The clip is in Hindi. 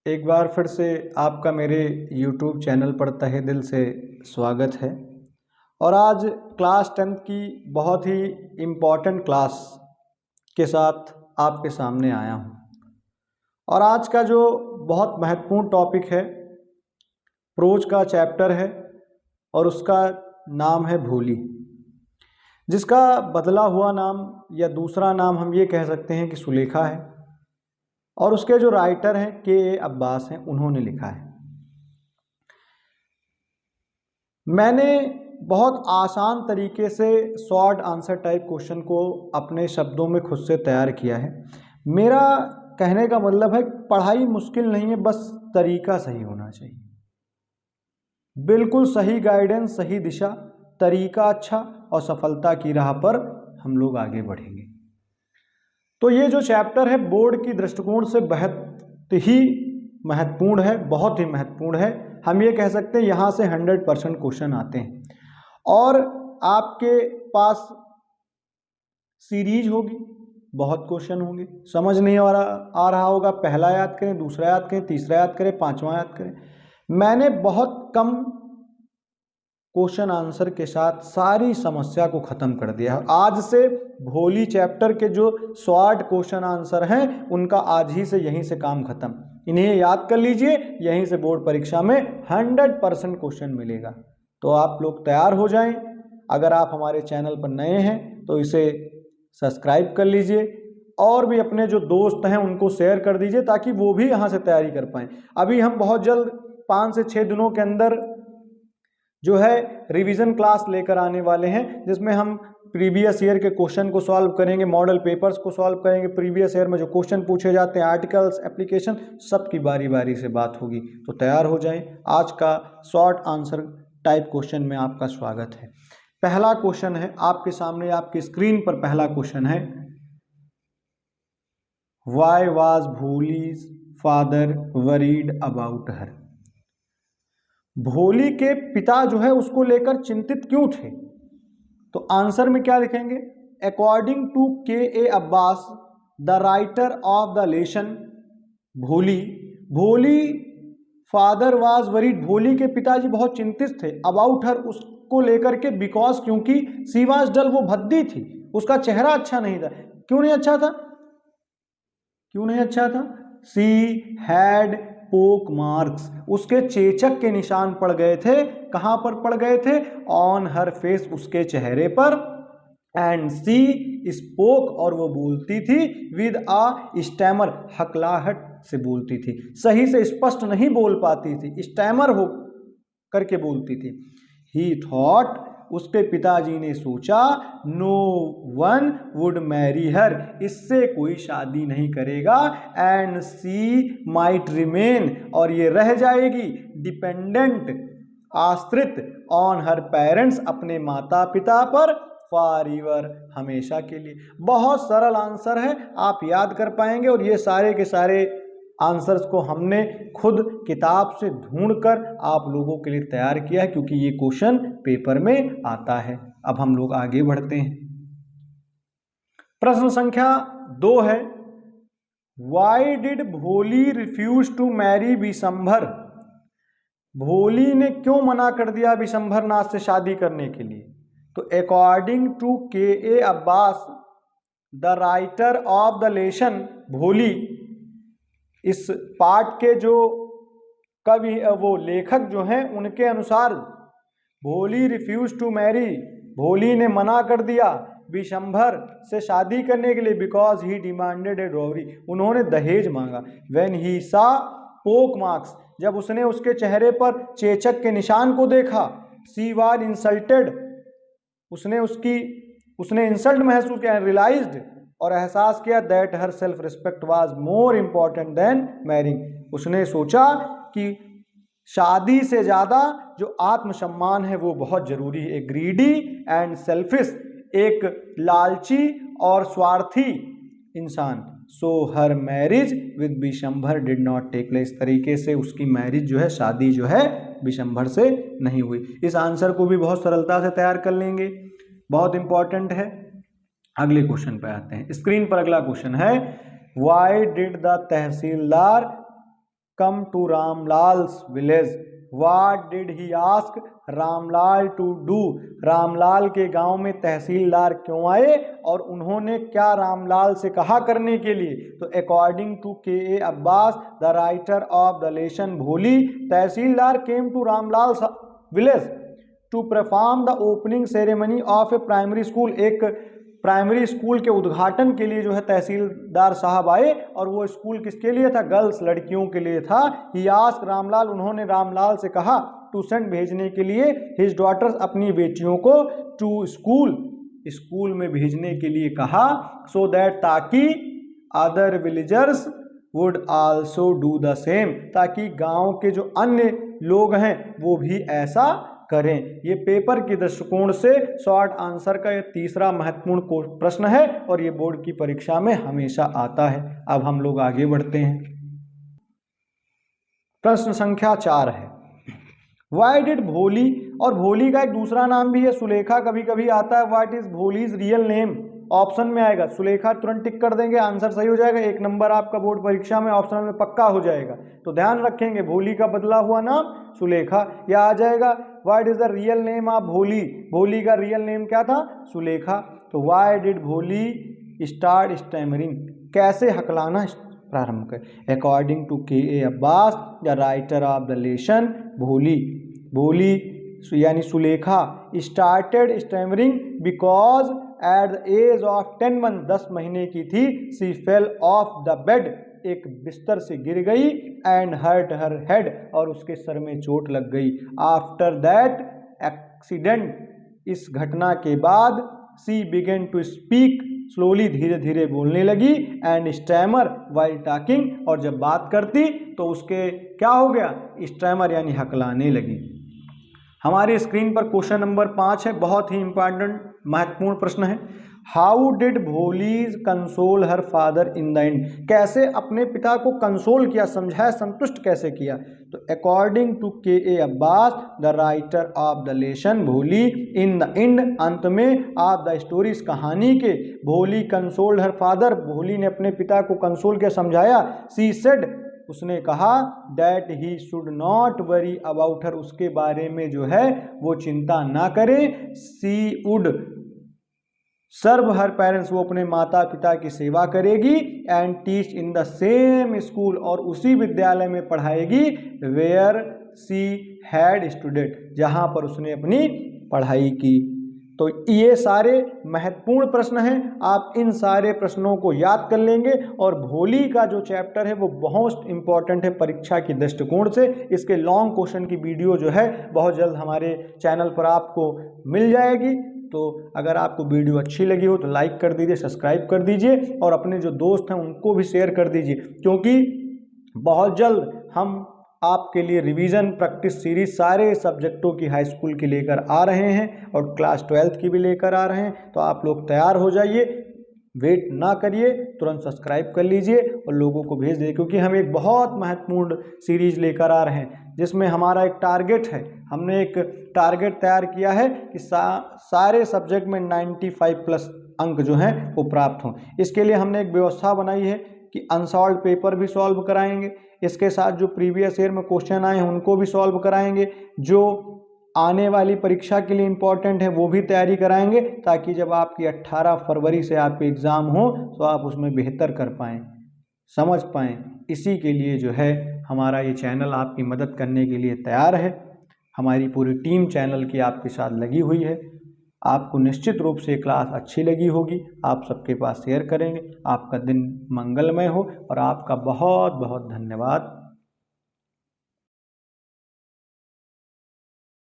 एक बार फिर से आपका मेरे YouTube चैनल पर तहे दिल से स्वागत है। और आज क्लास 10th की बहुत ही इम्पॉर्टेंट क्लास के साथ आपके सामने आया हूँ। और आज का जो बहुत महत्वपूर्ण टॉपिक है, प्रोज का चैप्टर है और उसका नाम है भोली, जिसका बदला हुआ नाम या दूसरा नाम हम ये कह सकते हैं कि सुलेखा है। और उसके जो राइटर हैं के अब्बास हैं, उन्होंने लिखा है। मैंने बहुत आसान तरीके से शॉर्ट आंसर टाइप क्वेश्चन को अपने शब्दों में खुद से तैयार किया है। मेरा कहने का मतलब है पढ़ाई मुश्किल नहीं है, बस तरीका सही होना चाहिए। बिल्कुल सही गाइडेंस, सही दिशा, तरीका अच्छा और सफलता की राह पर हम लोग आगे बढ़ेंगे। तो ये जो चैप्टर है बोर्ड की दृष्टिकोण से बहुत ही महत्वपूर्ण है, बहुत ही महत्वपूर्ण है। हम ये कह सकते हैं यहाँ से 100% क्वेश्चन आते हैं। और आपके पास सीरीज होगी, बहुत क्वेश्चन होंगे। समझ नहीं आ रहा होगा, पहला याद करें, दूसरा याद करें, तीसरा याद करें, पांचवा याद करें। मैंने बहुत कम क्वेश्चन आंसर के साथ सारी समस्या को खत्म कर दिया है। आज से भोली चैप्टर के जो शॉर्ट क्वेश्चन आंसर हैं उनका आज ही से यहीं से काम खत्म। इन्हें याद कर लीजिए, यहीं से बोर्ड परीक्षा में 100% क्वेश्चन मिलेगा। तो आप लोग तैयार हो जाएं। अगर आप हमारे चैनल पर नए हैं तो इसे सब्सक्राइब कर लीजिए और भी अपने जो दोस्त हैं उनको शेयर कर दीजिए ताकि वो भी यहाँ से तैयारी कर पाएँ। अभी हम बहुत जल्द 5 से 6 दिनों के अंदर जो है रिवीजन क्लास लेकर आने वाले हैं, जिसमें हम प्रीवियस ईयर के क्वेश्चन को सॉल्व करेंगे, मॉडल पेपर्स को सॉल्व करेंगे, प्रीवियस ईयर में जो क्वेश्चन पूछे जाते हैं, आर्टिकल्स, एप्लीकेशन, सबकी बारी बारी से बात होगी। तो तैयार हो जाएं। आज का शॉर्ट आंसर टाइप क्वेश्चन में आपका स्वागत है। पहला क्वेश्चन है आपके सामने, आपकी स्क्रीन पर पहला क्वेश्चन है, why was Bholi's father worried about her. भोली के पिता जो है उसको लेकर चिंतित क्यों थे? तो आंसर में क्या लिखेंगे? अकॉर्डिंग टू के Abbas the writer of the lesson भोली फादर वाज वरीड, भोली के पिताजी बहुत चिंतित थे, अबाउट हर, उसको लेकर के, बिकॉज, क्योंकि, सी वाज डल, वो भद्दी थी, उसका चेहरा अच्छा नहीं था। क्यों नहीं अच्छा था? क्यों नहीं अच्छा था? सी हैड पोक मार्क्स, उसके चेचक के निशान पड़ गए थे। कहां पर पड़ गए थे? ऑन हर फेस, उसके चेहरे पर। एंड सी स्पोक, और वो बोलती थी, विद आ स्टैमर, हकलाहट से बोलती थी, सही से स्पष्ट नहीं बोल पाती थी, स्टैमर हो करके बोलती थी। ही थॉट, उसके पिताजी ने सोचा, no one would marry her, इससे कोई शादी नहीं करेगा, एंड सी माइट रिमेन, और ये रह जाएगी, डिपेंडेंट, आश्रित, ऑन हर पेरेंट्स, अपने माता पिता पर, फॉरएवर, हमेशा के लिए। बहुत सरल आंसर है, आप याद कर पाएंगे। और ये सारे के सारे आंसर्स को हमने खुद किताब से ढूंढकर आप लोगों के लिए तैयार किया है, क्योंकि ये क्वेश्चन पेपर में आता है। अब हम लोग आगे बढ़ते हैं। प्रश्न संख्या 2 है, वाई डिड भोली रिफ्यूज टू मैरी बिशंभर। भोली ने क्यों मना कर दिया बिशंभर नाथ से शादी करने के लिए? तो अकॉर्डिंग टू के Abbas the writer of the lesson भोली, इस पाठ के जो कवि, वो लेखक जो हैं, उनके अनुसार भोली रिफ्यूज टू मैरी, भोली ने मना कर दिया बिशंभर से शादी करने के लिए, because he demanded A dowry, उन्होंने दहेज मांगा। व्हेन ही सा पोक मार्क्स, जब उसने उसके चेहरे पर चेचक के निशान को देखा, सी वाज इंसल्टेड, उसने इंसल्ट महसूस किया, रियलाइज्ड, और एहसास किया, that her self respect was more important than marrying, उसने सोचा कि शादी से ज्यादा जो आत्मसम्मान है वो बहुत जरूरी है। ए ग्रीडी एंड सेल्फिश, एक लालची और स्वार्थी इंसान। So her marriage with Bishambhar did not take place, इस तरीके से उसकी मैरिज जो है, शादी जो है, बिशंभर से नहीं हुई। इस आंसर को भी बहुत सरलता से तैयार कर लेंगे, बहुत इंपॉर्टेंट है। अगले क्वेश्चन पे आते हैं। स्क्रीन पर अगला क्वेश्चन है, why did the tehsildar come to Ramlal's village. What did he ask Ramlal to do? Ramlal के गांव में तहसीलदार क्यों आए और उन्होंने क्या रामलाल से कहा करने के लिए? तो according to K A Abbas the writer of the lesson Bholi, tehsildar came to Ramlal village to perform the opening ceremony of a primary school. एक प्राइमरी स्कूल के उद्घाटन के लिए जो है तहसीलदार साहब आए और वो स्कूल किसके लिए था? गर्ल्स, लड़कियों के लिए था। ही आस्क्ड रामलाल, उन्होंने रामलाल से कहा टू सेंड, भेजने के लिए, हिज डॉटर्स, अपनी बेटियों को, टू स्कूल, स्कूल में भेजने के लिए कहा, सो दैट, ताकि other villagers would also do the same, ताकि गांव के जो अन्य लोग हैं वो भी ऐसा करें। ये पेपर के दृष्टिकोण से शॉर्ट आंसर का ये तीसरा महत्वपूर्ण प्रश्न है और ये बोर्ड की परीक्षा में हमेशा आता है। अब हम लोग आगे बढ़ते हैं। प्रश्न संख्या 4 है, व्हाई डिड भोली, और भोली का एक दूसरा नाम भी है सुलेखा, कभी कभी आता है। What is Bholi's real name? Option में आएगा सुलेखा, तुरंत टिक कर देंगे, आंसर सही हो जाएगा, 1 नंबर आपका बोर्ड परीक्षा में ऑप्शनल में पक्का हो जाएगा। तो ध्यान रखेंगे, भोली का बदला हुआ नाम सुलेखा, यह आ जाएगा। What is the real name of Bholi? Bholi का रियल नेम क्या था? सुलेखा। तो why did Bholi start stammering, कैसे हकलाना प्रारंभ कर? According to K A Abbas the writer of the lesson Bholi, Bholi यानी Sulekha started stammering because at the age of 10 month, 10 महीने की थी, she fell off the bed, एक बिस्तर से गिर गई, एंड हर्ट हर हेड, और उसके सर में चोट लग गई। आफ्टर दैट एक्सीडेंट, इस घटना के बाद, सी बिगेन टू स्पीक स्लोली, धीरे धीरे बोलने लगी, एंड स्टैमर वाइल टॉकिंग, और जब बात करती तो उसके क्या हो गया? स्टैमर यानी हकलाने लगी। हमारी स्क्रीन पर क्वेश्चन नंबर 5 है, बहुत ही इंपॉर्टेंट महत्वपूर्ण प्रश्न है। How did Bholi's console her father in the end, कैसे अपने पिता को कंसोल किया, समझाया, संतुष्ट कैसे किया? तो according to K A Abbas the writer of the lesson Bholi, in the end, अंत में, ऑफ द स्टोरी, इस कहानी के, भोली कंसोल्ड हर फादर, भोली ने अपने पिता को कंसोल किया, समझाया। सी सेड, उसने कहा, that he should not worry about her, उसके बारे में जो है वो चिंता ना करे। सी वुड सर्व हर पेरेंट्स, वो अपने माता पिता की सेवा करेगी। And teach in the same school, और उसी विद्यालय में पढ़ाएगी, वेयर सी हैड स्टूडेंट, जहां पर उसने अपनी पढ़ाई की। तो ये सारे महत्वपूर्ण प्रश्न हैं, आप इन सारे प्रश्नों को याद कर लेंगे। और भोली का जो चैप्टर है वो बहुत इंपॉर्टेंट है परीक्षा के दृष्टिकोण से। इसके लॉन्ग क्वेश्चन की वीडियो जो है बहुत जल्द हमारे चैनल पर आपको मिल जाएगी। तो अगर आपको वीडियो अच्छी लगी हो तो लाइक कर दीजिए, सब्सक्राइब कर दीजिए, और अपने जो दोस्त हैं उनको भी शेयर कर दीजिए, क्योंकि बहुत जल्द हम आपके लिए रिवीजन प्रैक्टिस सीरीज सारे सब्जेक्टों की हाई स्कूल की लेकर आ रहे हैं और क्लास 12th की भी लेकर आ रहे हैं। तो आप लोग तैयार हो जाइए, वेट ना करिए, तुरंत सब्सक्राइब कर लीजिए और लोगों को भेज दीजिए, क्योंकि हम एक बहुत महत्वपूर्ण सीरीज लेकर आ रहे हैं जिसमें हमारा एक टारगेट है। हमने एक टारगेट तैयार किया है कि सारे सब्जेक्ट में 95+ अंक जो हैं वो प्राप्त हों। इसके लिए हमने एक व्यवस्था बनाई है कि अनसॉल्व पेपर भी सॉल्व कराएंगे, इसके साथ जो प्रीवियस ईयर में क्वेश्चन आए हैं उनको भी सॉल्व कराएंगे, जो आने वाली परीक्षा के लिए इम्पॉर्टेंट है वो भी तैयारी कराएंगे, ताकि जब आपकी 18 फरवरी से आपके एग्ज़ाम हो तो आप उसमें बेहतर कर पाएँ, समझ पाएँ। इसी के लिए जो है हमारा ये चैनल आपकी मदद करने के लिए तैयार है। हमारी पूरी टीम चैनल की आपके साथ लगी हुई है। आपको निश्चित रूप से क्लास अच्छी लगी होगी, आप सबके पास शेयर करेंगे। आपका दिन मंगलमय हो और आपका बहुत बहुत धन्यवाद।